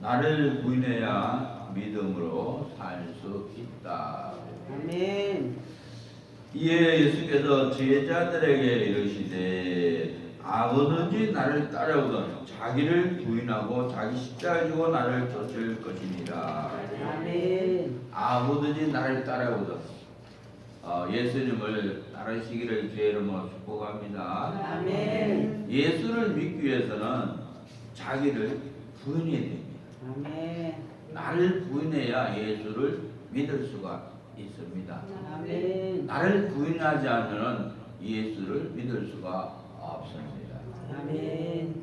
나를 부인해야 믿음으로 살 수 있다. 아멘. 이에 예수께서 제자들에게 이르시되 아무든지 나를 따르거든 자기를 부인하고 자기 십자가를 지고 나를 쫓을 것이니라. 아멘. 아무든지 나를 따르거든 예수님을 따르시기를 주의 이름으로 축복합니다. 아멘. 예수를 믿기 위해서는 자기를 부인해야 됩니다. 아멘. 나를 부인해야 예수를 믿을 수가 있습니다. 아멘. 나를 부인하지 않으면 예수를 믿을 수가 없습니다. 아멘.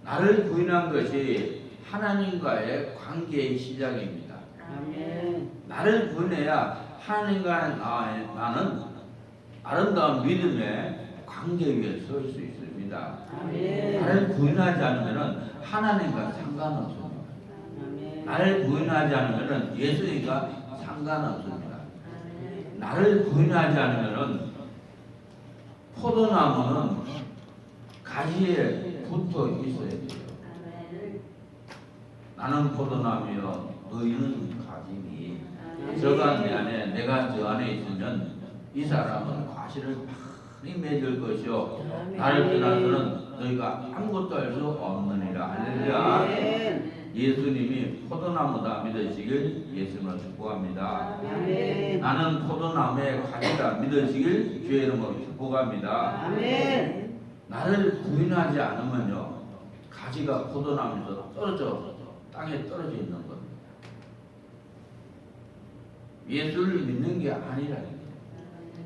나를 부인한 것이 하나님과의 관계의 시작입니다. 아멘. 나를 부인해야 하나님과 나는 아름다운 믿음의 관계 위에 설 수 있습니다. 아멘. 나를 부인하지 않으면 하나님과 상관없습니다. 아멘. 나를 부인하지 않으면 예수님과 상관없습니다. 나를 부인하지 않으면 포도나무는 가지에 붙어 있어야 돼요. 나는 포도나무여 너희는 가지니 저가 내 안에 내가 저 안에 있으면 이 사람은 과실을 많이 맺을 것이요 나를 떠나서는 너희가 아무것도 할 수 없느니라. 할렐루야. 아멘. 예수님이 포도나무다 믿으시길 예수님을 축복합니다. 아멘. 나는 포도나무의 가지다 믿으시길 주의 이름으로 축복합니다. 아멘. 나를 부인하지 않으면요 가지가 포도나무에서 떨어져 땅에 떨어져 있는 겁니다. 예수를 믿는 게 아니라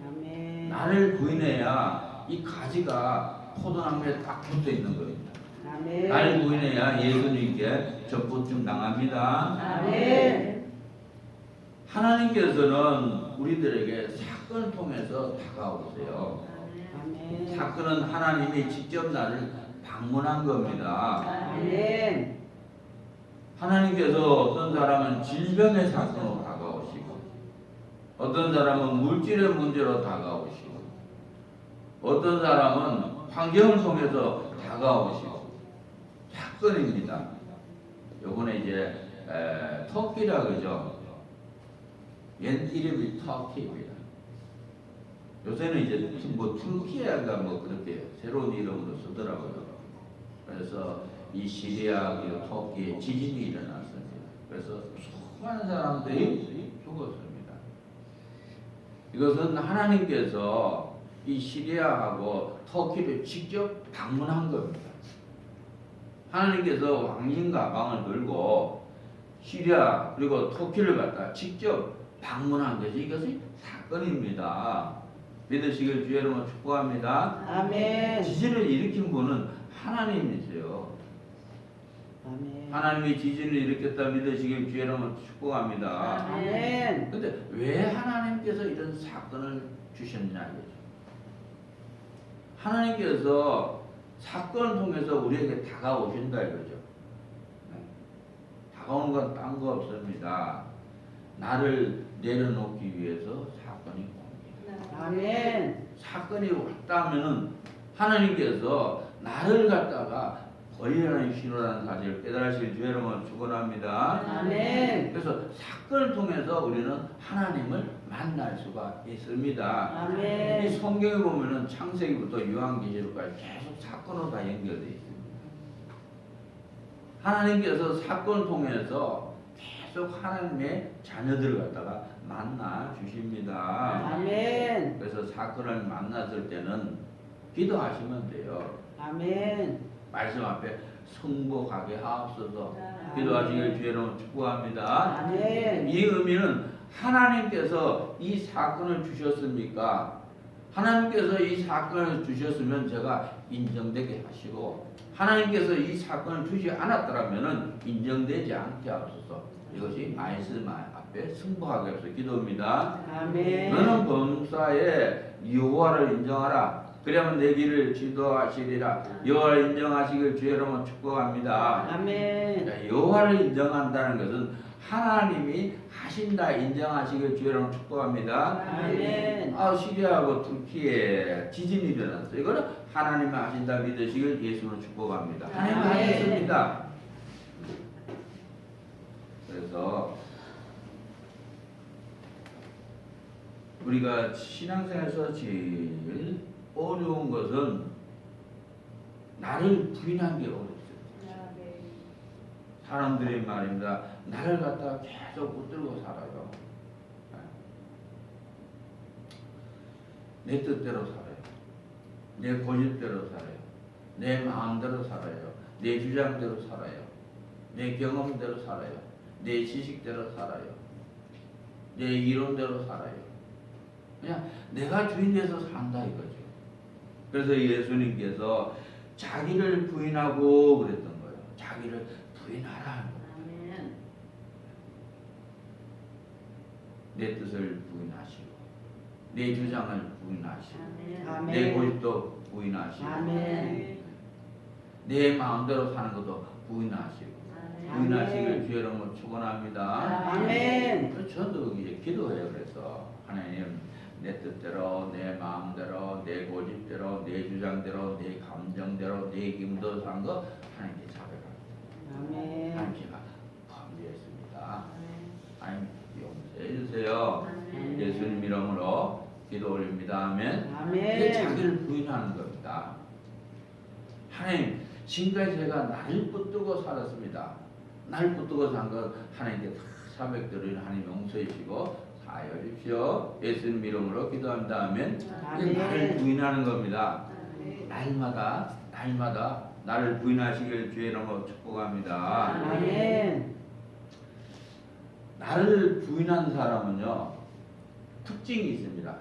아멘. 나를 부인해야 이 가지가 포도나무에 딱 붙어 있는 겁니다. 아멘. 나를 부인해야 예수님께 접붙임 당합니다. 아멘. 하나님께서는 우리들에게 사건을 통해서 다가오세요. 아멘. 사건은 하나님이 직접 나를 방문한 겁니다. 아멘. 하나님께서 어떤 사람은 질병의 사건으로 다가오시고 어떤 사람은 물질의 문제로 다가오시고 어떤 사람은 환경을 통해서 다가오시고 사건입니다. 요번에 이제 터키라 그러죠. 옛 이름이 터키입니다. 요새는 이제 뭐 툴키아가 뭐 그렇게 새로운 이름으로 쓰더라고요. 그래서 이 시리아 그리고 터키에 지진이 일어났습니다. 그래서 수많은 사람들이 죽었습니다. 이것은 하나님께서 이 시리아하고 터키를 직접 방문한 겁니다. 하나님께서 왕진 가방을 들고 시리아 그리고 터키를 갖다 직접 방문한 것이 이것이 사건입니다. 믿으시길 주의 이름으로 축복합니다. 아멘. 지진을 일으킨 분은 하나님이세요. 아멘. 하나님이 지진을 일으켰다 믿으시길 주의 이름으로 축복합니다. 아멘. 근데 왜 하나님께서 이런 사건을 주셨냐 이거죠. 하나님께서 사건을 통해서 우리에게 다가오신다 이거죠. 다가오는 건 딴 거 없습니다. 나를 내려놓기 위해서 사건이 옵니다. 아멘. 사건이 왔다면은 하나님께서 나를 갖다가 버리라는 신호라는 사실을 깨달으실 주의 이름으로 축원합니다. 아멘. 그래서 사건을 통해서 우리는 하나님을 만날 수가 있습니다. 이 아멘. 성경에 보면은 창세기부터 요한계시록까지 계속 사건으로 다 연결되어 있습니다. 하나님께서 사건을 통해서 계속 하나님의 자녀들을 갖다가 만나 주십니다. 아멘. 그래서 사건을 만났을 때는 기도하시면 돼요. 아멘. 말씀 앞에 승복하게 하옵소서. 기도하시길 주의 이름으로 축복합니다. 아멘. 이 의미는 하나님께서 이 사건을 주셨습니까? 하나님께서 이 사건을 주셨으면 제가 인정되게 하시고 하나님께서 이 사건을 주지 않았더라면 인정되지 않게 하옵소서. 이것이 말씀 앞에 승복하게 하옵소서 기도입니다. 아멘. 너는 범사에 여호와를 인정하라. 그러면 내 길을 지도하시리라. 여호와를 인정하시길 주의 이름으로 축복합니다. 아멘. 여호와를 인정한다는 것은 하나님이 하신다 인정하시길 주의 이름으로 축복합니다. 아멘. 시리아하고 터키에 지진이 일어났어요. 이거는 하나님이 하신다 믿으시길 예수로 축복합니다. 하나님이 아멘. 하셨습니다. 그래서 우리가 신앙생활에서 제일 어려운 것은 나를 부인하는 게 어렵죠. 사람들이 말입니다. 나를 갖다가 계속 붙들고 살아요. 내 뜻대로 살아요. 내 고집대로 살아요. 내 마음대로 살아요. 내 주장대로 살아요. 내 경험대로 살아요. 내 지식대로 살아요. 내 이론대로 살아요. 그냥 내가 주인 돼서 산다 이거죠. 그래서 예수님께서 자기를 부인하고 그랬던 거예요. 자기를 부인하라. 내 뜻을 부인하시고 내 주장을 부인하시고 아멘. 내 고집도 부인하시고 아멘. 내 마음대로 사는 것도 부인하시고 아멘. 부인하시길 주의 이름으로 축원합니다. 아멘. 저도 이제 기도해요. 그래서 하나님 내 뜻대로 내 마음대로 내 고집대로 내 주장대로 내 감정대로 내 기분대로 사는 거 하나님께 자백합니다. 아멘. 하나님 제가 범죄했습니다. 하나님 용서해 주세요. 예수님 이름으로 기도 올립니다. 아멘. 이게 자기를 부인하는 겁니다. 하나님, 지금까지 제가 나를 붙들고 살았습니다. 나를 붙들고 산 것 하나님께 다 사백들을 하나님 용서해 주시고 사하여 주십시오. 예수님 이름으로 기도합니다. 아멘. 이게 나를 부인하는 겁니다. 날마다 나를 부인하시길 주의 이름으로 축복합니다. 아멘. 나를 부인한 사람은요 특징이 있습니다.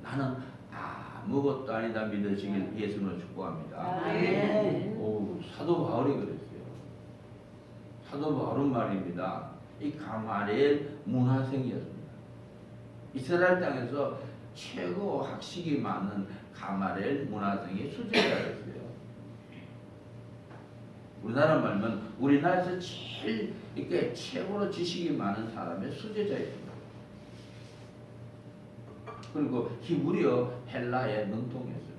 나는 아무것도 아니다 믿으시길 예수님으로 축복합니다. 아멘. 오, 사도 바울이 그랬어요. 사도 바울은 말입니다. 이 가마리엘 문화생이었습니다. 이스라엘 땅에서 최고 학식이 많은 가마리엘 문화생이 수제자였어요. 우리나라 말면 우리나라에서 제일 이렇게 최고로 지식이 많은 사람의 수제자였습니다. 그리고 히브리어 헬라의 능통이었습니다.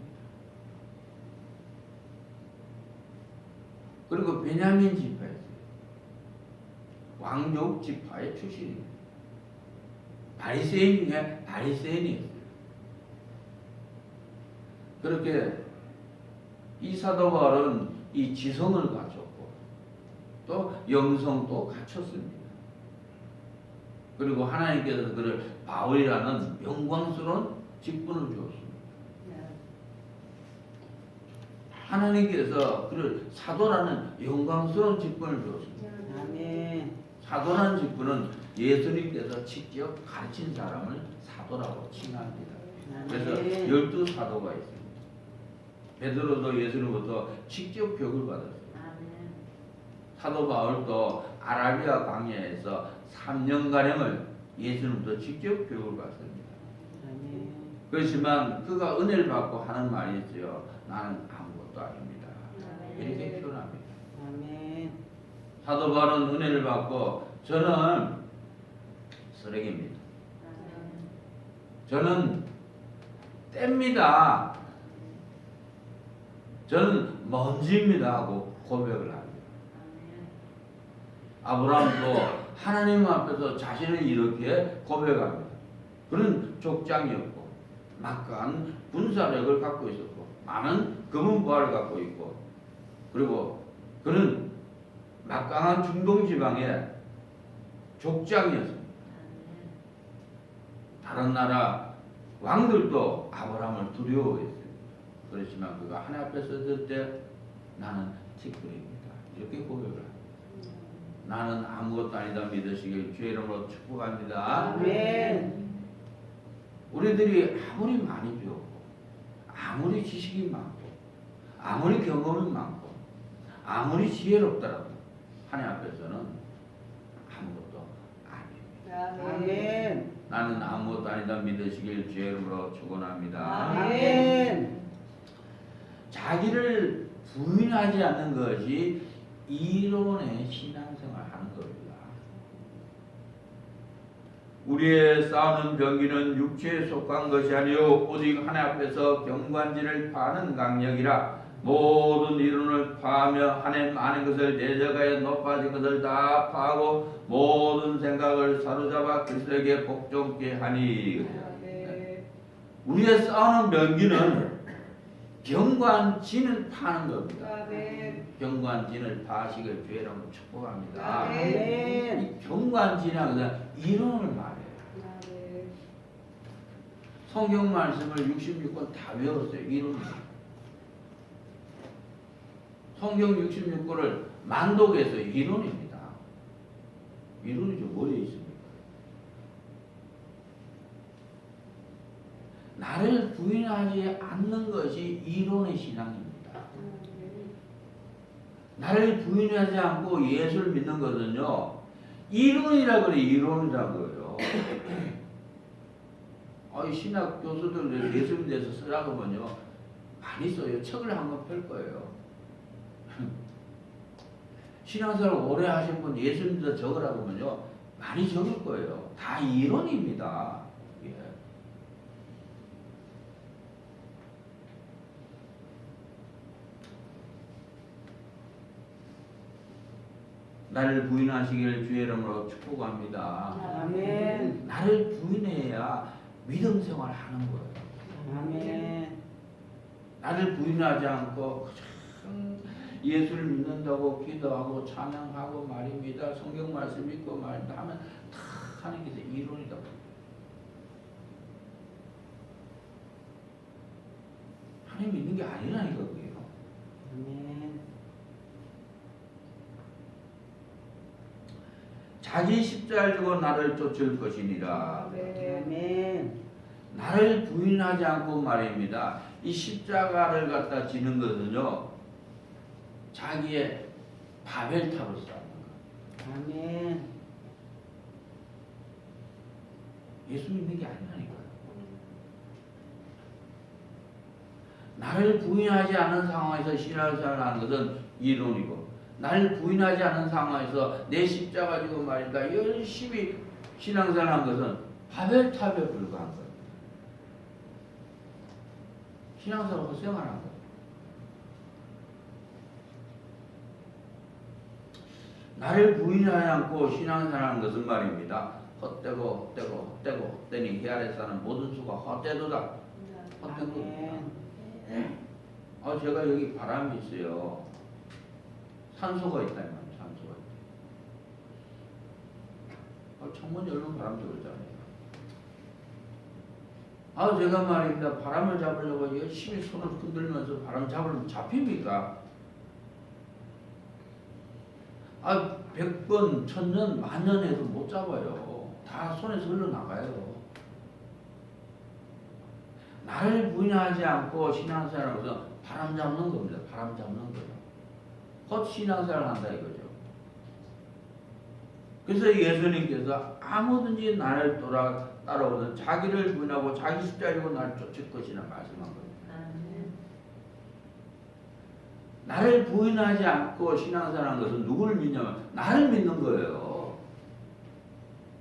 그리고 베냐민 지파였어요. 왕족 지파의 출신입니다. 바리새인 중에 바리새인이었어요. 그렇게 이 사도 바울은 이 지성을 갖췄고 또 영성도 갖췄습니다. 그리고 하나님께서 그를 바울이라는 영광스러운 직분을 주었습니다. 하나님께서 그를 사도라는 영광스러운 직분을 주었습니다. 아멘. 사도라는 직분은 예수님께서 직접 가르친 사람을 사도라고 칭합니다. 그래서 12사도가 있습니다. 베드로도 예수님부터 직접 교육을 받았어요. 사도 바울도 아라비아 광야에서 3년가량을 예수님부터 직접 교육을 받습니다. 그렇지만 그가 은혜를 받고 하는 말이 있어요. 나는 아무것도 아닙니다. 이렇게 표현합니다. 사도 바울은 은혜를 받고 저는 쓰레기입니다. 저는 뗍니다. 저는 먼지입니다 하고 고백을 합니다. 아브라함도 하나님 앞에서 자신을 이렇게 고백합니다. 그는 족장이었고 막강한 군사력을 갖고 있었고 많은 금은보화를 갖고 있고 그리고 그는 막강한 중동 지방의 족장이었습니다. 다른 나라 왕들도 아브라함을 두려워했습니다. 그렇지만 그가 하나님 앞에 섰을 때 나는 티끌입니다. 이렇게 고백을 합니다. 나는 아무것도 아니다 믿으시길 주의 이름으로 축복합니다. 아멘. 우리들이 아무리 많이 배웠고 아무리 지식이 많고 아무리 경험이 많고 아무리 지혜롭더라도 하나님 앞에서는 아무것도 아닙니다. 아멘. 나는 아무것도 아니다 믿으시길 주의 이름으로 축원합니다. 아멘. 자기를 부인하지 않는 것이 이론의 신앙생활 하는 겁니다. 우리의 싸우는 병기는 육체에 속한 것이 아니요 오직 하나님 앞에서 경관지를 파는 강력이라 모든 이론을 파하며 하나님 아는 것을 내려가야 높아진 것을 다 파하고 모든 생각을 사로잡아 그리스도에게 복종케 하니. 우리의 싸우는 명기는 경관진을 파는 겁니다. 경관진을 파시길 주의 이름으로 축복합니다. 이 경관진이라는 것은 이론을 말해요. 성경 말씀을 66권 다 외웠어요. 이론을. 성경 66권을 만독해서 이론입니다. 이론이 좀 어디에 있습니까? 나를 부인하지 않는 것이 이론의 신앙입니다. 나를 부인하지 않고 예수를 믿는 것은요, 이론이라 그래, 이론이라고요. 신학 교수들 예수님 대해서 쓰라고 하면요, 많이 써요. 책을 한권 펼 거예요. 신앙생활 오래 하신 분 예수님도 적으라고 하면요, 많이 적을 거예요. 다 이론입니다. 예. 나를 부인하시길 주의 이름으로 축복합니다. 아멘. 나를 부인해야 믿음 생활을 하는 거예요. 아멘. 나를 부인하지 않고 예수를 믿는다고 기도하고 찬양하고 말입니다. 성경 말씀 믿고 말다 하면 다 하는 게 이론이다. 하나님 믿는 게 아니라니까 그게요. 아멘. 자기 십자를 지고 나를 쫓을 것이니라. 아멘. 나를 부인하지 않고 말입니다. 이 십자가를 갖다 지는 것은요, 자기의 바벨탑을 쌓는 거예요. 아멘. 예수 믿는 게 아니라니까요. 나를 부인하지 않은 상황에서 신앙생활을 하는 것은 이론이고, 나를 부인하지 않은 상황에서 내 십자가 지고 말입니다. 열심히 신앙생활을 하는 것은 바벨탑에 불과한 거예요. 신앙생활 헛생활한 거예요. 나를 부인하지 않고 신앙생활하는 것은 말입니다. 헛되고 헛되니 해 아래 사는 모든 수가 헛되도다. 헛된 겁니다. 제가 여기 바람이 있어요. 산소가 있다 이 말이에요. 산소가 있다. 창문 열면 바람 들어오잖아요. 제가 말입니다. 바람을 잡으려고 열심히 손을 흔들면서 바람 잡으면 잡힙니까? 100번, 1000년, 만년 해도 못 잡아요. 다 손에서 흘러나가요. 나를 부인하지 않고 신앙생활을 하면서 바람 잡는 겁니다. 바람 잡는 거예요. 헛신앙생활을 한다 이거죠. 그래서 예수님께서 아무든지 나를 따라오든 자기를 부인하고 자기 십자가로 나를 쫓을 것이라 말씀한 겁니다. 나를 부인하지 않고 신앙생활하는 것은 누구를 믿냐면 나를 믿는 거예요.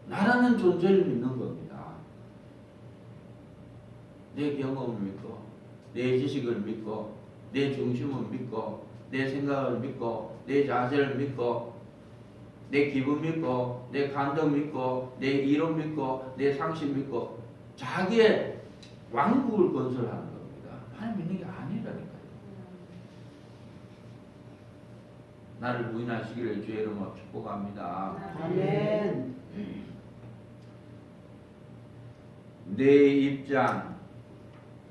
나라는 존재를 믿는 겁니다. 내 경험을 믿고 내 지식을 믿고 내 중심을 믿고 내 생각을 믿고 내 자세를 믿고 내 기분 믿고 내 감정 믿고 내 이론 믿고 내 상식 믿고 자기의 왕국을 건설하는 겁니다. 하나님 믿는 게 아니라니까요. 나를 부인하시기를 주의 이름으로 축복합니다. 아멘. 내 입장,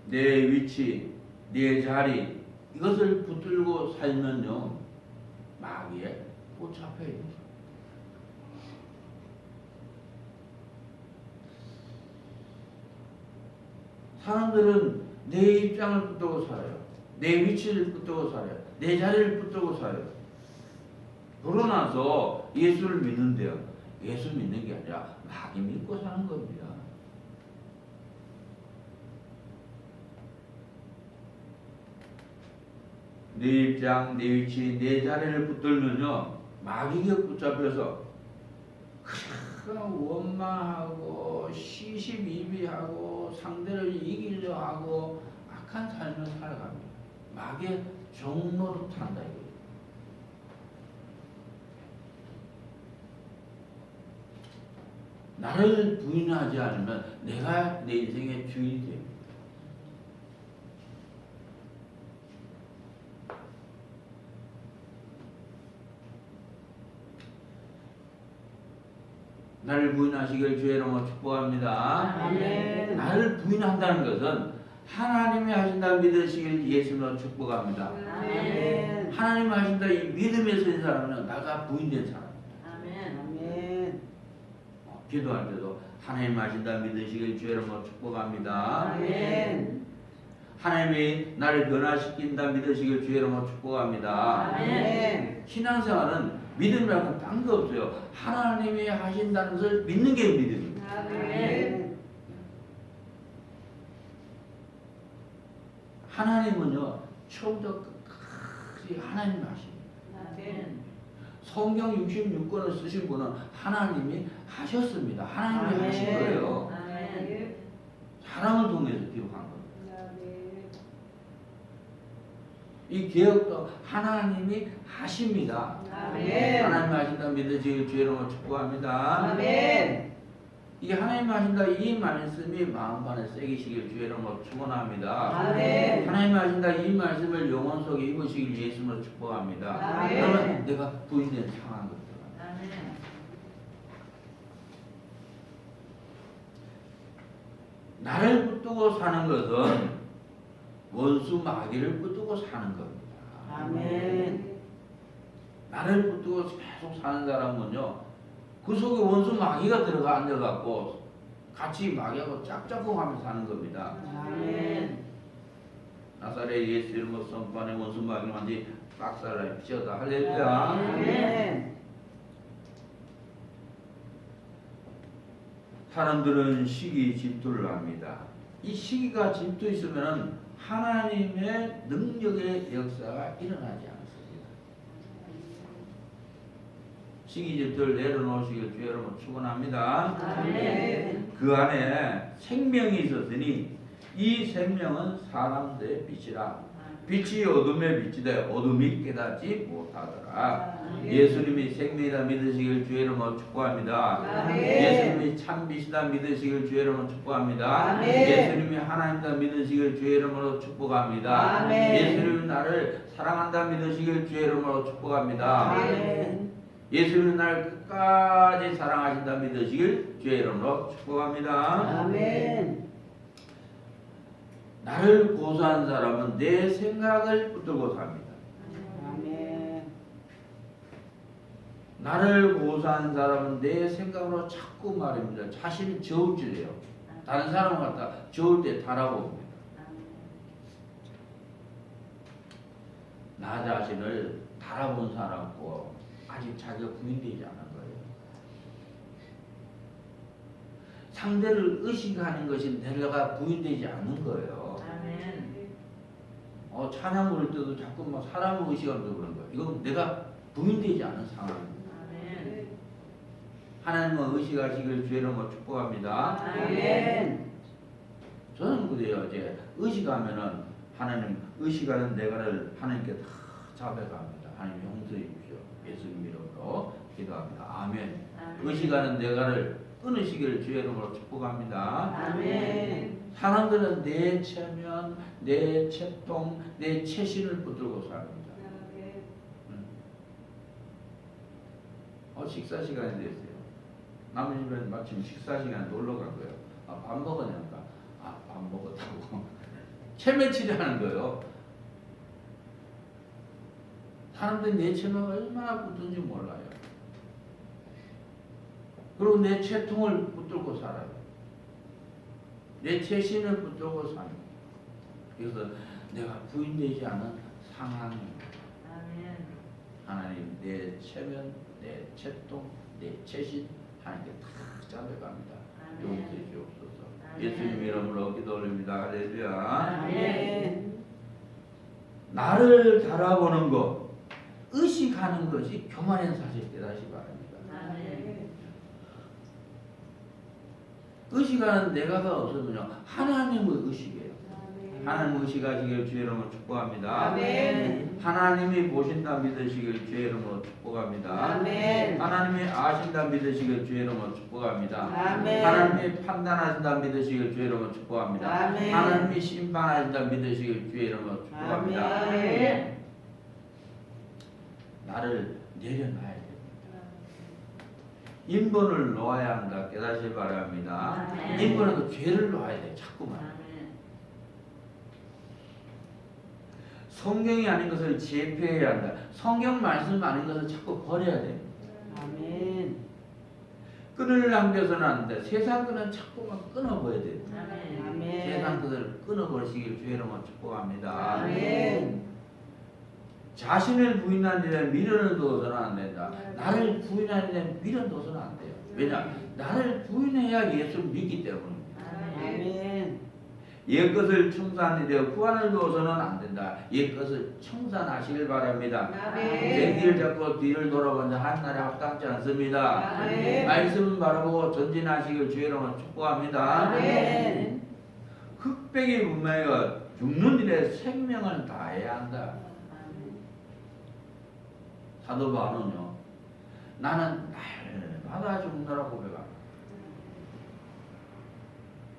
내 위치, 내 자리 이것을 붙들고 살면요 마귀에 못 잡혀요. 사람들은 내 입장을 붙들고 살아요. 내 위치를 붙들고 살아요. 내 자리를 붙들고 살아요. 그러고 나서 예수를 믿는데요. 예수 믿는 게 아니라 마귀 믿고 사는 겁니다. 내 입장, 내 위치, 내 자리를 붙들면요 마귀가 붙잡혀서 원망하고 시시비비하고 상대를 이기려 하고 악한 삶을 살아갑니다. 마귀의 종로로 탄다 이거예요. 나를 부인하지 않으면 내가 내 인생의 주인이 됩니다. 나를 부인하시길 주의 이름으로 축복합니다. 아멘. 나를 부인한다는 것은 하나님이 하신다 믿으시길 예수님으로 축복합니다. 아멘. 하나님이 하신다 이 믿음에 서는 사람은 나가 부인된 사람입니다. 아멘. 기도할 때도 하나님 하신다 믿으시길 주의 이름으로 축복합니다. 아멘. 하나님이 나를 변화시킨다 믿으시길 주의 이름으로 축복합니다. 아멘. 신앙생활은 믿음이라는 딴 거 없어요. 하나님이 하신다는 것을 믿는 게 믿음입니다. 아멘. 하나님은요 처음부터 끝까지 하나님이 하십니다. 성경 66권을 쓰신 분은 하나님이 하셨습니다. 하나님이 아멘. 하신 거예요. 사람을 통해서 기록한 겁니다. 이 개혁도 하나님이 하십니다. 아멘. 하나님 하신다 믿으시길 주의 이름으로 축복합니다. 아멘. 이 하나님 하신다 이 말씀이 마음판에 새기시길 주의 이름으로 축원합니다. 아멘. 하나님 하신다 이 말씀을 영혼 속에 입으시길 예수님으로 축복합니다. 아멘. 그러면 내가 부인된 상황 것들. 나를 붙들고 사는 것은 원수 마귀를 붙들고 사는 겁니다. 아멘. 나를 붙들고 계속 사는 사람은요, 그 속에 원수 마귀가 들어가 앉아갖고 같이 마귀하고 짝짝꿍하면서 사는 겁니다. 아멘. 나사렛 예수 이름으로 선포하는 원수 마귀는 완전히 박살을 피쳤다. 할렐루야. 아멘. 사람들은 시기 질투를 합니다. 이 시기가 질투 있으면 하나님의 능력의 역사가 일어나지 않습니다. 시기 질투를 내려놓으시길 주의 여러분 축원합니다. 아멘. 그 안에 생명이 있었으니 이 생명은 사람들의 빛이라. 빛이 어둠의 빛이 되 어둠이 깨닫지 못하더라. 예수님이 생명이다 믿으시길 주의 이름으로 축복합니다. 아멘. 예수님이 참 빛이다 믿으시길 주의 이름으로 축복합니다. 아멘. 예수님이 하나님이다 믿으시길 주의 이름으로 축복합니다. 아멘. 예수님이 나를 사랑한다 믿으시길 주의 이름으로 축복합니다. 아멘. 예수님이 나를 끝까지 사랑하신다 믿으시길 주의 이름으로 축복합니다. 아멘. 나를 고소한 사람은 내 생각을 붙들고 삽니다. 아멘. 나를 고소한 사람은 내 생각으로 자꾸 말입니다. 자신이 저울질해요. 다른 사람 갖다 저울 때 달아봅니다. 나 자신을 달아본 사람고 아직 자기가 부인되지 않은 거예요. 상대를 의식하는 것이 내가 부인되지 않는 거예요. 찬양 부를 때도 자꾸 막 사람을 의식하면서 그런 거예요. 이건 내가 부인되지 않은 상황입니다. 하나님은 의식하시길 주의 이름으로 축복합니다. 아멘. 저는 그래요. 이제 의식하면은 하나님 의식하는 내가를 하나님께 다 잡아갑니다. 하나님 용서해 주십시오. 예수님 이름으로 기도합니다. 아멘. 의식하는 내가를 끊으시기를 주의 이름으로 축복합니다. 아멘. 사람들은 내 체면, 내 채통, 내 체신을 붙들고 삽니다. 식사 시간이 됐어요. 남은 집에 마침 식사 시간에 놀러 간 거예요. 밥 먹었냐니까. 밥 먹었다고. 체면치료하는 거예요. 사람들이 내 체면가 얼마나 붙든지 몰라요. 그리고 내 채통을 붙들고 살아요. 내 체신을 붙들고 삽니다. 그래서 내가 부인되지 않은 상황입니다. 하나님 내 체면, 내 채통, 내 체신 하나님께 다 잡아갑니다. 용서해 주옵소서. 예수님 이름으로 기도 올립니다. 할렐루야. 아멘. 나를 달아보는 것, 의식하는 것이 교만한 사실 깨닫시 바랍니다. 의식하는 내가가 없으면요 하나님의 의식이에요. 하나님 의식하시길 주의 이름으로 축복합니다. 아멘. 하나님이 보신다 믿으시길 주의 이름으로 축복합니다. 아멘. 하나님이 아신다 믿으시길 주의 이름으로 축복합니다. 아멘. 하나님이 판단하신다 믿으시길 주의 이름으로 축복합니다. 아멘. 하나님이 심판하신다 믿으시길 주의 이름으로 축복합니다. 아멘. 나를 내려놔야 됩니다. 인본을 놓아야 한다 깨닫기 바랍니다. 아멘. 인본은 그 죄를 놓아야 돼 자꾸만. 성경이 아닌 것을 제패해야 한다. 성경 말씀 아닌 것을 자꾸 버려야 돼. 아멘. 끈을 남겨서는 안 돼. 세상 끈은 자꾸만 끊어버려야 돼. 세상 아멘. 끈을 끊어버리시길 주의 이름으로 축복합니다. 아멘. 자신을 부인하는 일에 미련을 두어서는 안 된다. 나를 부인하는 일에 미련 두어서는 안 돼요. 왜냐? 나를 부인해야 예수를 믿기 때문입니다. 아멘. 옛것을 청산하는 일에 후환을 두어서는 안 된다. 옛것을 청산하시길 바랍니다. 제 뒤를 잡고 뒤를 돌아본 자 한날에 합당치 않습니다. 아멘. 말씀을 바라보고 전진하시길 주의 이름으로 축복합니다. 아멘. 흑백이 분명히가 죽는 일에 생명을 다해야 한다. 사도 바울은요, 나는 날마다 죽느라 고백합니다.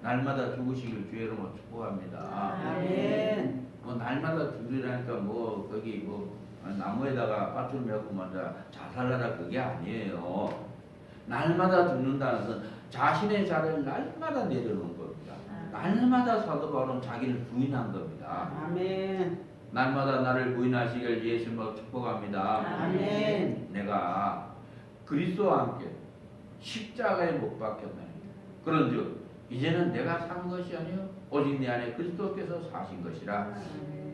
날마다 죽으시길 주의 이름으로 축복합니다. 아멘. 뭐 날마다 죽으라니까 뭐 거기 뭐 나무에다가 밧줄 메고 먼저 자살하라 그게 아니에요. 날마다 죽는다는 것은 자신의 자를 날마다 내려놓은 겁니다. 날마다 사도 바울은 자기를 부인한 겁니다. 아멘. 날마다 나를 부인하시길 예수님으로 축복합니다. 아멘. 내가 그리스도와 함께 십자가에 못 박혔나니 그런즉 이제는 내가 사는 것이 아니요 오직 내 안에 그리스도께서 사신 것이라.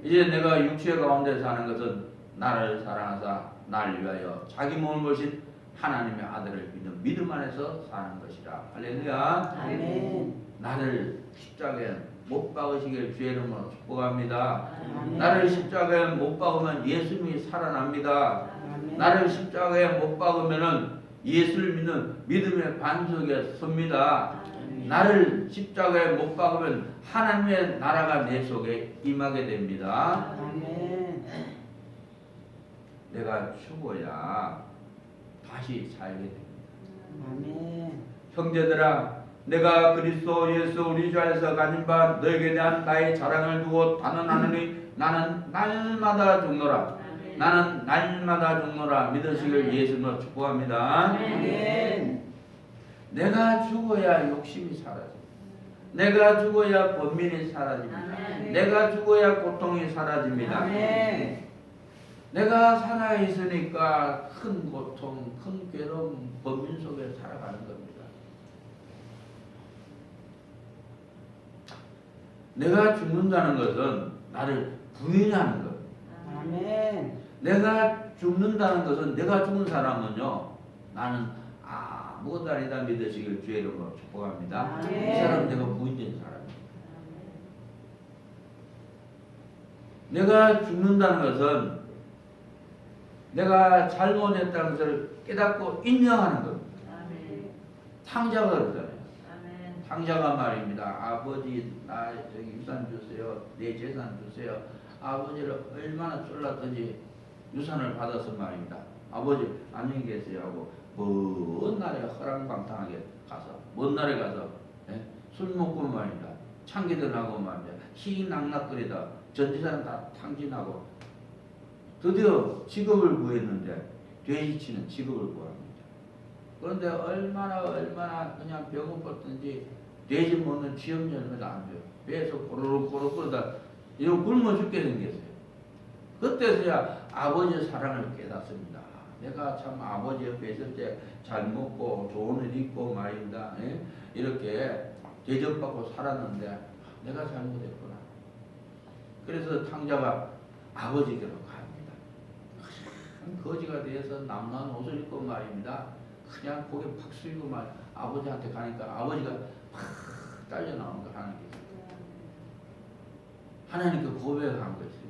이제 내가 육체 가운데 사는 것은 나를 사랑하사 나를 위하여 자기 몸을 보신 하나님의 아들을 믿는 믿음 안에서 사는 것이라. 할렐루야. 아멘. 나를 십자가에 못 박으시길 주의 이름으로 축복합니다. 아멘. 나를 십자가에 못 박으면 예수님이 살아납니다. 아멘. 나를 십자가에 못 박으면은 예수를 믿는 믿음의 반석에 섭니다. 나를 십자가에 못 박으면 하나님의 나라가 내 속에 임하게 됩니다. 아멘. 내가 죽어야 다시 살게 됩니다. 아멘. 형제들아, 내가 그리스도 예수 우리 주 안에서 가진 바 너에게 대한 나의 자랑을 두고 단언하노니 나는 날마다 죽노라. 나는 날마다 죽노라. 믿으시길 예수님으로 축복합니다. 아멘. 내가 죽어야 욕심이 사라집니다. 내가 죽어야 번민이 사라집니다. 아멘. 내가 죽어야 고통이 사라집니다. 아멘. 내가 살아있으니까 큰 고통, 큰 괴로움, 번민 속에 살아가는 겁니다. 내가 죽는다는 것은 나를 부인하는 것. 아멘. 내가 죽는다는 것은 내가 죽은 사람은요, 나는 아무것도 아니다 믿으시길 주의 이름으로 축복합니다. 아멘. 이 사람은 내가 부인된 사람입니다. 내가 죽는다는 것은 내가 잘못했다는 것을 깨닫고 인정하는 겁니다. 탕자가 그러잖아요. 탕자가 말입니다. 아버지 나 저기 유산 주세요. 내 재산 주세요. 아버지를 얼마나 쫄랐든지 유산을 받아서 말입니다. 아버지 안녕히 계세요 하고 먼 날에 허랑방탕하게 가서 먼 날에 가서 술 먹고 말입니다. 창기들하고 말입니다. 희낙낙거리다 전지사는 다 탕진하고 드디어 직업을 구했는데 돼지치는 직업을 구합니다. 그런데 얼마나 그냥 병원 벗든지 돼지 먹는 쥐염 열매도 안 돼요. 배에서 고루룩 끓다 이거 굶어 죽게 생겼어요. 그때서야 아버지의 사랑을 깨닫습니다. 내가 참 아버지 옆에 있을 때 잘 먹고 좋은 옷 입고 말입니다. 이렇게 대접받고 살았는데 내가 잘못했구나. 그래서 탕자가 아버지께로 갑니다. 거지가 돼서 남난 옷을 입고 말입니다. 그냥 고개 팍 숙이고 말 아버지한테 가니까 아버지가 팍 딸려 나오는 거 하나님께 고백한 것입니다.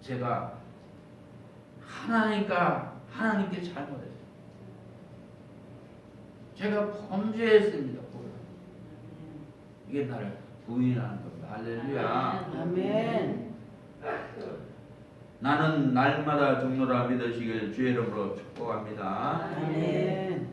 제가 하나님께 잘못했어요. 제가 범죄했습니다. 이게 나를 부인하는 겁니다. 할렐루야. 아멘. 나는 날마다 죽노라 믿으시길 주의 이름으로 축복합니다. 아멘.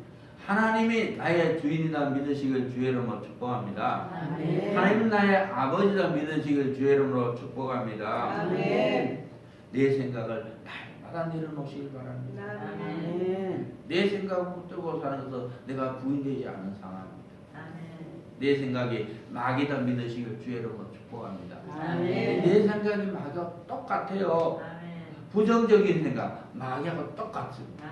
하나님이 나의 주인이다 믿으시길 주의 이름으로 축복합니다. 아멘. 하나님 나의 아버지다 믿으시길 주의 이름으로 축복합니다. 아멘. 내 생각을 날마다 내려놓으시길 바랍니다. 아멘. 내 생각을 붙들고 사는 것은 내가 부인되지 않은 상황입니다. 내 생각이 마귀다 믿으시길 주의 이름으로 축복합니다. 아멘. 내 생각이 마귀와 똑같아요. 부정적인 생각 마귀하고 똑같습니다.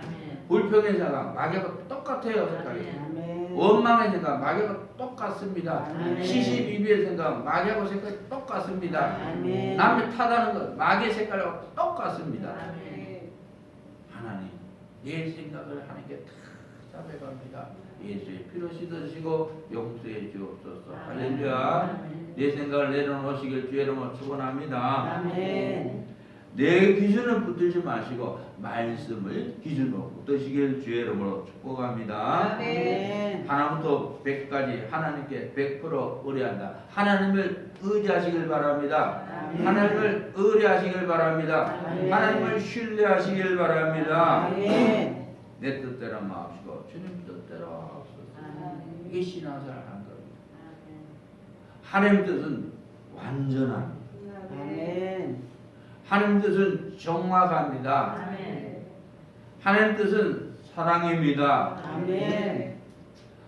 불평의 생각 마귀하고 똑같아요. 생각이. 아멘. 원망의 생각 마귀하고 똑같습니다. 아멘. 시시비비의 생각 마귀하고 생각이 똑같습니다. 아멘. 남을 탓하는 것 마귀의 생각하고 똑같습니다. 하나님 내 생각을 하나님께 다 잡아갑니다. 예수의 피로 씻으시고 용서해 주옵소서. 할렐루야. 내 생각을 내려놓으시길 주의 이름으로 축원합니다. 아멘. 내 기준을 붙들지 마시고 말씀을 기준으로 붙드시길 주의 이름으로 축복합니다. 아멘. 하나부터 100까지 하나님께 100% 의뢰한다. 하나님을 의지하시길 바랍니다. 아멘. 하나님을 의뢰하시길 바랍니다. 아멘. 하나님을 신뢰하시길 바랍니다. 아멘. 내 뜻대로 마옵시고 주님 뜻대로 하옵소서. 이게 신앙생활 하는 겁니다. 하나님 뜻은 완전합니다. 아멘. 하나님 뜻은 정확합니다. 하나님 뜻은 사랑입니다. 아멘.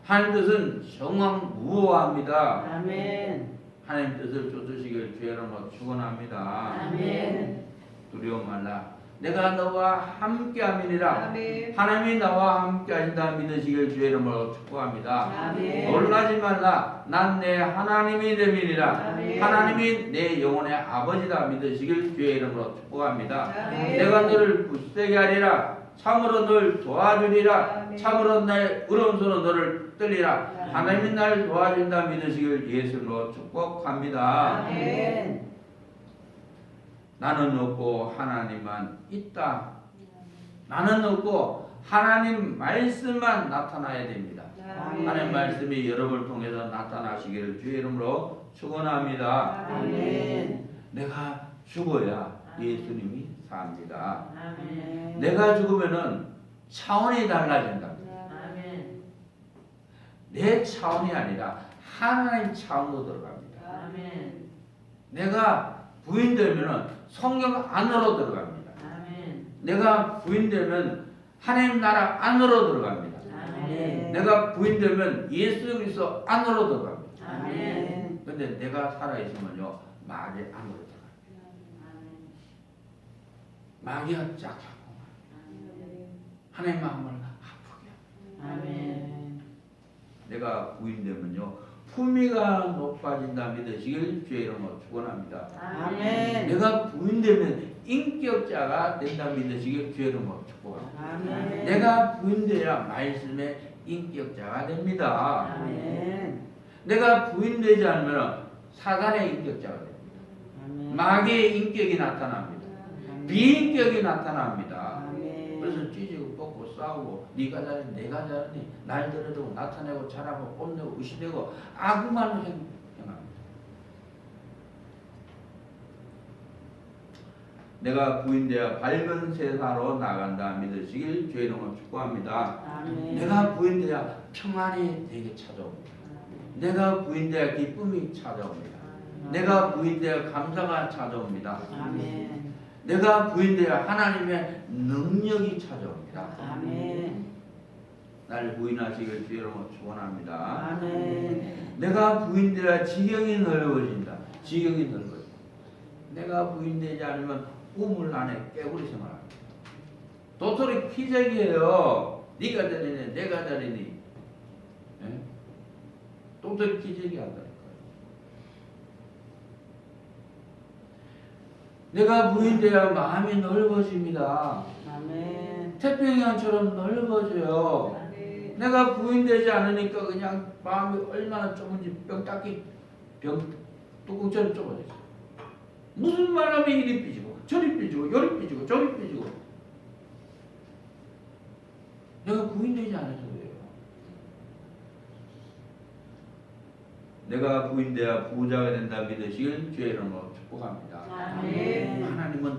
하나님 뜻은 정확무호합니다. 아멘. 하나님 뜻을 쫓으시길 주의 이름으로 축원합니다. 아멘. 두려워 말라. 내가 너와 함께함이니라. 아멘. 하나님이 나와 함께하신다 믿으시길 주의 이름으로 축복합니다. 아멘. 놀라지 말라. 난 내 하나님이 됨이니라. 아멘. 하나님이 내 영혼의 아버지다 믿으시길 주의 이름으로 축복합니다. 아멘. 내가 너를 굳세게 하리라. 참으로 너를 도와주리라. 아멘. 참으로 나의 의로운 손으로 너를 뜨리라. 아멘. 하나님이 나를 도와준다 믿으시길 예수로 축복합니다. 아멘. 나는 없고 하나님만 있다. 나는 없고 하나님 말씀만 나타나야 됩니다. 아멘. 하나님 말씀이 여러분을 통해서 나타나시기를 주의 이름으로 축원합니다. 아멘. 내가 죽어야 예수님이 삽니다. 아멘. 내가 죽으면은 차원이 달라진다. 내 차원이 아니라 하나님 차원으로 들어갑니다. 내가 부인되면은 성령 안으로 들어갑니다. 내가 부인되면 하나님 나라 안으로 들어갑니다. 아멘. 내가 부인되면 예수 그리스도 안으로 들어갑니다. 아멘. 근데 내가 살아있으면요 마귀 안으로 들어갑니다. 마귀가 짝짝고 하나님 마음을 아프게 합니다. 아멘. 내가 부인되면요 품위가 높아진다 믿으시길 주의 이름으로 축원합니다. 아멘. 내가 부인되면 인격자가 된다 믿으시길 주의 이름으로 축복합니다. 아멘. 내가 부인돼야 말씀의 인격자가 됩니다. 아멘. 내가 부인되지 않으면 사단의 인격자가 됩니다. 아멘. 마귀의 인격이 나타납니다. 아멘. 비인격이 나타납니다. 아멘. 그래서 찢고 뻗고 싸우고 네가 잘해 내가 잘하니 날 들여다고 나타내고 잘하고 뽐내고 의심되고 악만 행합니다. 내가 부인되어 밝은 세상으로 나간다 믿으시길 주의 이름으로 축복합니다. 아멘. 내가 부인되어 평안이 내게 찾아옵니다. 내가 부인되어 기쁨이 찾아옵니다. 내가 부인되어 감사가 찾아옵니다. 아멘. 내가 부인되어 하나님의 능력이 찾아옵니다. 아멘. 날 부인하시길 주의 이름으로 축원합니다. 아멘. 내가 부인되어 지경이 넓어진다. 지경이 넓어진다. 내가 부인되지 않으면 우물 안에 깨구리 생활합니다. 도토리 기적이에요. 네가 잘리니 내가 잘리니 예? 도토리 기적이 한다니까요. 내가 부인되어 마음이 넓어집니다. 아멘. 태평양처럼 넓어져요. 내가 부인되지 않으니까 그냥 마음이 얼마나 좁은지 병 닦기 병 뚜껑처럼 좁아졌어요. 무슨 말하면 이리 삐지고 저리 삐지고 요리 삐지고 저리 삐지고 내가 부인되지 않아서 그래요. 내가 부인되어 부자가 된다 믿으시길 주의 이름으로 축복합니다. 아멘. 하나님은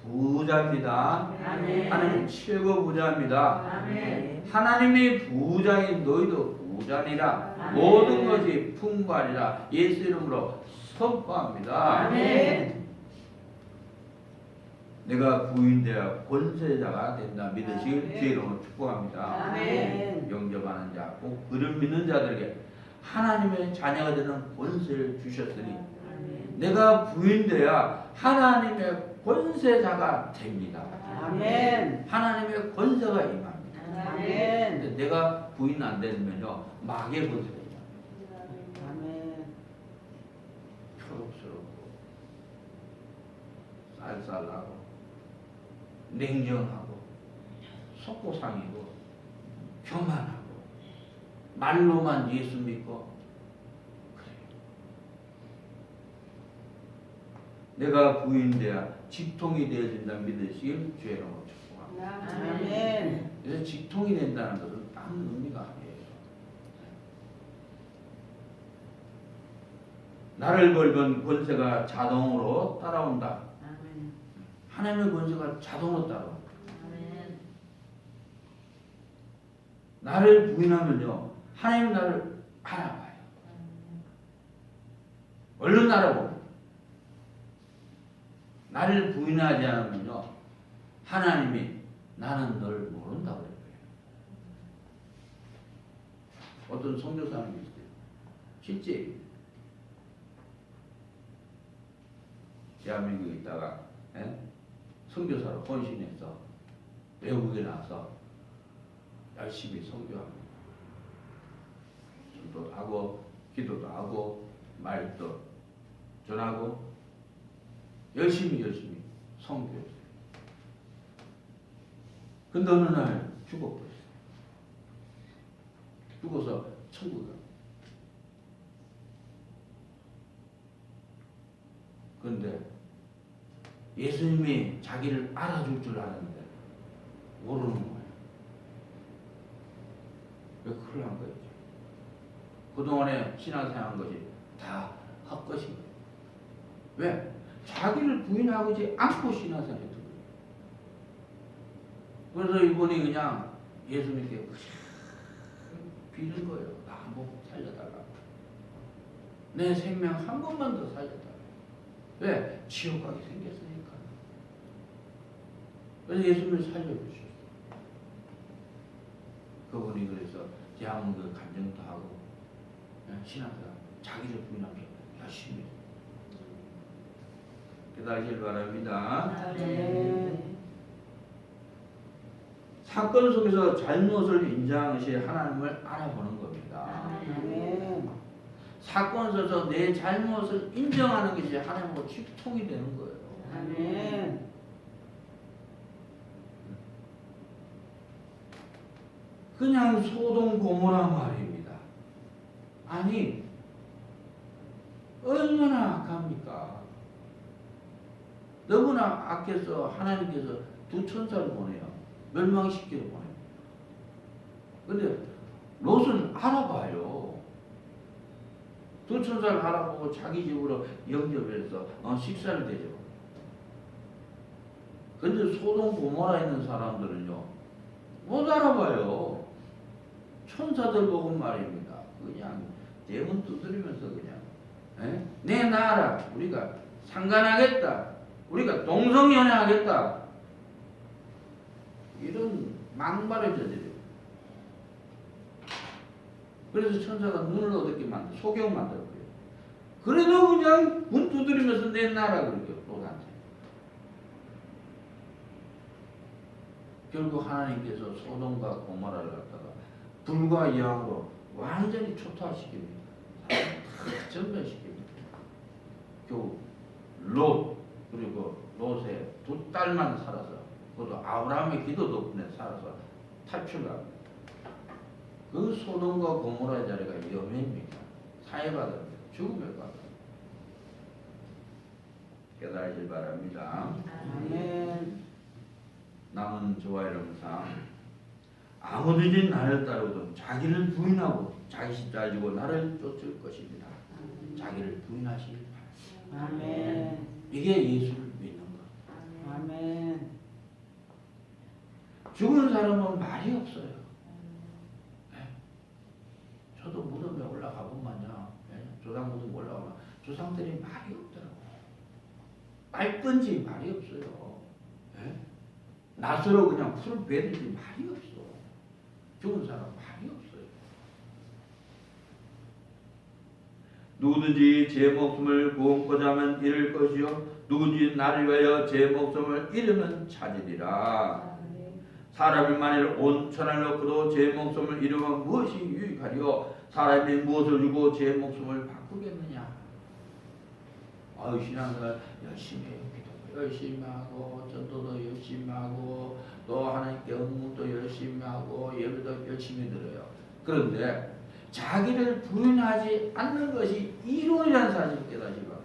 부자입니다. 아멘. 하나님 최고 부자입니다. 아멘. 하나님이 부자인 너희도 부자니라. 아멘. 모든 것이 풍부하리라. 예수 이름으로 선포합니다. 아멘. 내가 부인되어 권세자가 된다 믿으시길 아멘. 주의 이름으로 축복합니다. 아멘. 영접하는 자, 꼭 그를 믿는 자들에게 하나님의 자녀가 되는 권세를 주셨으니 내가 부인되어야 하나님의 권세자가 됩니다. 아멘. 하나님의 권세가 임합니다. 아멘. 근데 내가 부인 안 되면요 마귀의 권세가 임합니다. 아멘. 초록스럽고 쌀쌀하고 냉정하고 속고상이고 교만하고 말로만 예수 믿고 그래요. 내가 부인되어 직통이 되어진다 믿으시길 주의 이름으로 축복합니다. 아멘. 그래서 직통이 된다는 것은 딴 의미가 아니에요. 나를 걸건 권세가 자동으로 따라온다. 아멘. 하나님의 권세가 자동으로 따라온다. 나를 부인하면요 하나님이 나를 알아봐요. 얼른 알아봅니다. 나를 부인하지 않으면요 하나님이 나는 널 모른다 그래요. 어떤 선교사님이 있어요. 실제 대한민국에 있다가 선교사로 헌신해서 외국에 나서 열심히 선교합니다. 전도 하고 기도도 하고 말도 전하고 열심히 선교했어요. 근데 어느 날 죽어버렸어요. 죽어서 천국에 갑니다. 그런데 예수님이 자기를 알아줄 줄 아는데 모르는 거예요. 왜 그걸 한 거였죠? 그동안에 신앙생활한 것이 다 헛것인 거예요. 왜? 자기를 부인하지 않고 신앙생활 했던 거예요. 그래서 이분이 그냥 예수님께 비는 거예요. 나 한 번 살려달라고. 내 생명 한 번만 더 살려달라고. 왜? 지옥 가게 생겼으니까. 그래서 예수님을 살려주셨어요. 그분이 그래서 대한민국 간증도 하고 신앙생활 자기를 부인하게 열심히 해요. 깨달으시길 바랍니다. 아멘. 사건 속에서 잘못을 인정하는 것이 하나님을 알아보는 겁니다. 아멘. 사건 속에서 내 잘못을 인정하는 것이 하나님과 직통이 되는 거예요. 아멘. 그냥 소돔 고모라 말입니다. 아니 얼마나 악합니까? 너무나 악해서 하나님께서 두 천사를 보내요. 멸망시키러 보내요. 근데 롯은 알아봐요. 두 천사를 알아보고 자기 집으로 영접해서 식사를 대죠. 근데 소돔 고모라 있는 사람들은요 못 알아봐요. 천사들 보고 말입니다. 그냥 대문 두드리면서 그냥 내 나라 우리가 상관하겠다. 우리가 동성연애하겠다. 이런 막말을 저지르요. 그래서 천사가 눈을 어둡게 만들어 소경 만들어버려요. 그래도 그냥 문 두드리면서 내 나라 그렇게 롯한테. 결국 하나님께서 소돔과 고모라를 갖다가 불과 여왕으로 완전히 초토화시킵니다. 다 전멸시킵니다. 겨우 롯 그리고 롯의 두 딸만 살아서 그것도 아브라함의 기도 덕분에 살아서 탈출합니다. 그 소돔과 고모라의 자리가 염해입니다. 사해바다입니다. 죽음의 바다. 깨달으실 바랍니다. 아멘. 남은 저와 여러분상 아무든지 나를 따르거든 자기를 부인하고 자기 십자가 지고 나를 쫓을 것입니다. 자기를 부인하시길 바랍니다. 아멘. 이게 예수를 믿는 것. 아멘. 죽은 사람은 말이 없어요. 네. 저도 무덤에 올라가 보면요, 조상 무덤 올라가면 조상들이 말이 없더라고요. 말든지 말이 없어요. 네? 낯으로 그냥 풀 베든지 말이 없어. 죽은 사람 말이 없어요. 누구든지 제 목숨을 구원코자 하면 잃을 것이요 누구든지 나를 위하여 제 목숨을 잃으면 찾으리라. 사람이 만일 온 천을 얻고도 제 목숨을 잃으면 무엇이 유익하리요? 사람이 무엇을 주고 제 목숨을 바꾸겠느냐? 아유, 신앙생활 열심히 해요. 기도 열심히 하고 전도도 열심히 하고 또 하나님께 업무도 열심히 하고 예배도 열심히 드려요. 그런데 자기를 부인하지 않는 것이 이론이라는 사실을 깨닫기 바랍니다.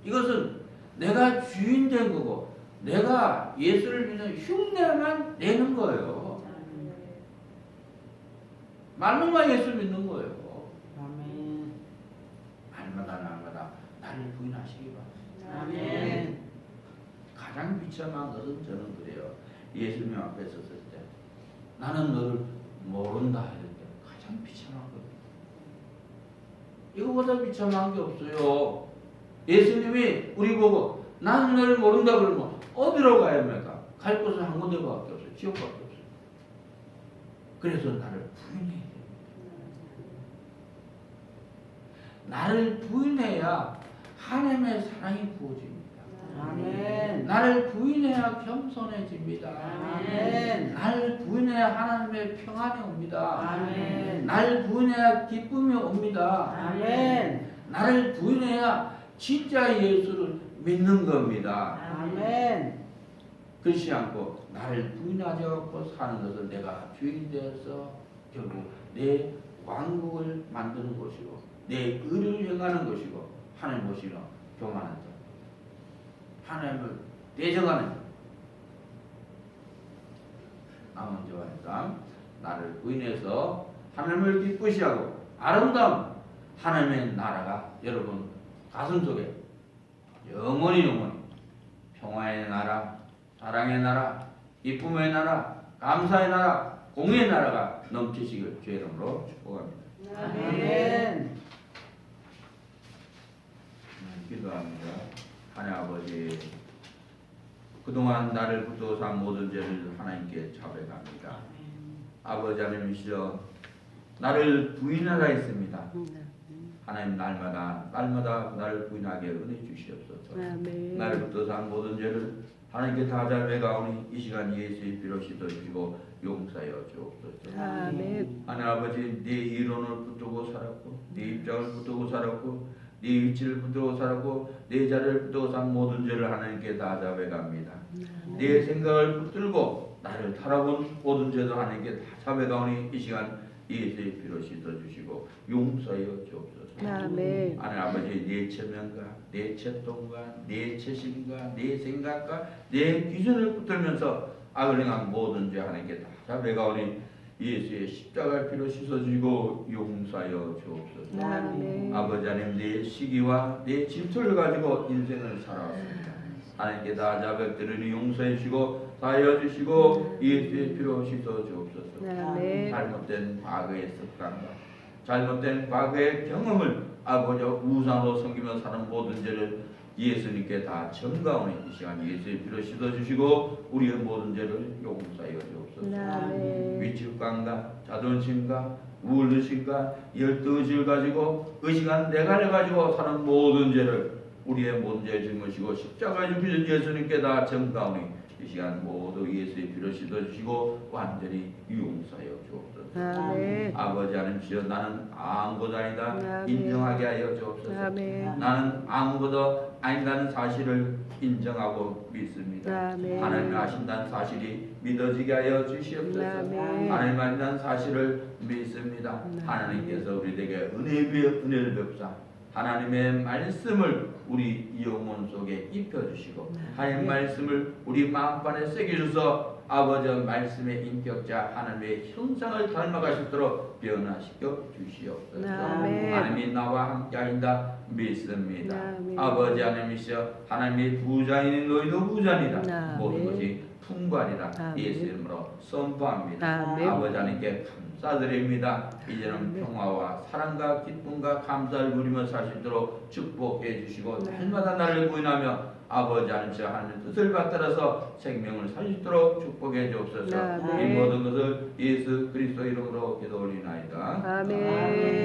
이것은 내가 주인 된 거고 내가 예수를 믿는 흉내만 내는 거예요. 말로만 예수 믿는 거예요. 아멘. 날마다 나를 부인하시기 바랍니다. 아멘. 가장 비참한 것은 저는 그래요. 예수님 앞에 섰을 때 나는 너를 모른다 할 때 가장 비참한 겁니다. 이거보다 비참한 게 없어요. 예수님이 우리 보고 나는 너를 모른다 그러면 어디로 가야 합니까? 갈 곳은 한 군데밖에 없어요. 지옥밖에 없어요. 그래서 나를 부인해야 됩니다. 나를 부인해야 하나님의 사랑이 부어집니다. 아멘. 나를 부인해야 겸손해집니다. 아멘. 나를 부인해야 하나님의 평안이 옵니다. 아멘. 나를 부인해야 기쁨이 옵니다. 아멘. 나를 부인해야 진짜 예수를 믿는 겁니다. 아멘. 그렇지 않고 나를 부인하지 않고 사는 것은 내가 주인 되어서 결국 내 왕국을 만드는 것이고 내 의를 행하는 것이고 하나님 모시며 교만한 자, 하나님을 대적하는 자. 남은 자와 사람 나를 부인해서 하나님을 기쁘시 하고 아름다운 하나님의 나라가 여러분 가슴속에 영원히 평화의 나라, 사랑의 나라, 기쁨의 나라, 감사의 나라, 공의의 나라가 넘치시길 주의 이름으로 축복합니다. 아멘. 기도합니다. 하나님 아버지, 그동안 나를 붙들고 산 모든 죄를 하나님께 자백합니다. 아버지 하나님이시여 나를 부인하라 했습니다. 하나님 날마다 나를 부인하게 은혜 주시옵소서. 나를 붙들고 산 모든 죄를 하나님께 다 자백하오니 이 시간 예수의 피로 씻어주시고 용서하여 주옵소서. 아멘. 하나님 아버지, 네 이론을 붙들고 살았고 네 입장을 붙들고 살았고 네 위치를 붙들고 살았고 네 자리를 붙들고 산 모든 죄를 하나님께 다 자백합니다. 네 생각을 붙들고 나를 타락한 모든 죄도 하나님께 다 자백하오니 이 시간 예수의 피로 씻어주시고 용서하여 주옵소서. 아멘. 하나님 아버지, 내 체면과 내 채통과 내 채심과 내 생각과 내 기준을 붙들면서 악을 행한 모든 죄 하나님께 다 자백하오니 예수의 십자가의 피로 씻어주시고 용서하여 주옵소서. 아멘. 아버지 하나님, 내 시기와 내 질투를 가지고 인생을 살아왔습니다. 하나님께 다 자백들으니 용서해 주시고 다하여 주시고 예수의 피로 씻어 주옵소서. 아멘. 잘못된 과거의 습관과 잘못된 과거의 경험을 아버지 우상으로 섬기며 사는 모든 죄를 예수님께 다 전가오니 이 시간 예수의 피로 씻어주시고 우리의 모든 죄를 용서하여 주옵소서. 아멘. 위축감과 자존심과 우울의식과 열등의식을 가지고 그 시간 내가 가지고 사는 모든 죄를 우리의 모든 죄를 짊으시고 십자가에 죽으신 예수님께 다 전가오니 이 시간 모두 예수의 피로 씻어주시고 완전히 용서하여 주옵소서. 아멘. 아버지 하나님이시여 나는 아무것도 아니다 아멘. 인정하게 하여 주옵소서. 아멘. 나는 아무것도 아니라는 사실을 인정하고 믿습니다. 아멘. 하나님 아신다는 사실이 믿어지게 하여 주시옵소서. 아멘. 하나님 아신다는 사실을 믿습니다. 아멘. 하나님께서 우리에게 은혜를 베푸사 하나님의 말씀을 우리 영혼 속에 입혀주시고 하나님 말씀을 우리 마음판에 새겨주셔서 아버지 말씀의 인격자 하나님의 형상을 닮아가시도록 변화시켜 주시옵소서. 아멘. 하나님이 나와 함께하신다 믿습니다. 아멘. 아버지 하나님이시여 하나님의 부자인 너희도 부자니라. 아멘. 모든 것이 풍부하리라. 아멘. 예수 이름으로 선포합니다. 아멘. 아버지 하나님께 감사드립니다. 이제는 평화와 사랑과 기쁨과 감사를 누리며 살 수 있도록 축복해 주시고 날마다 나를 구인하며 아버지 하나님께서 하나님의 뜻을 받들어서 생명을 살 수 있도록 축복해 주옵소서. 아멘. 이 모든 것을 예수 그리스도 이름으로 기도 올리나이다. 아멘.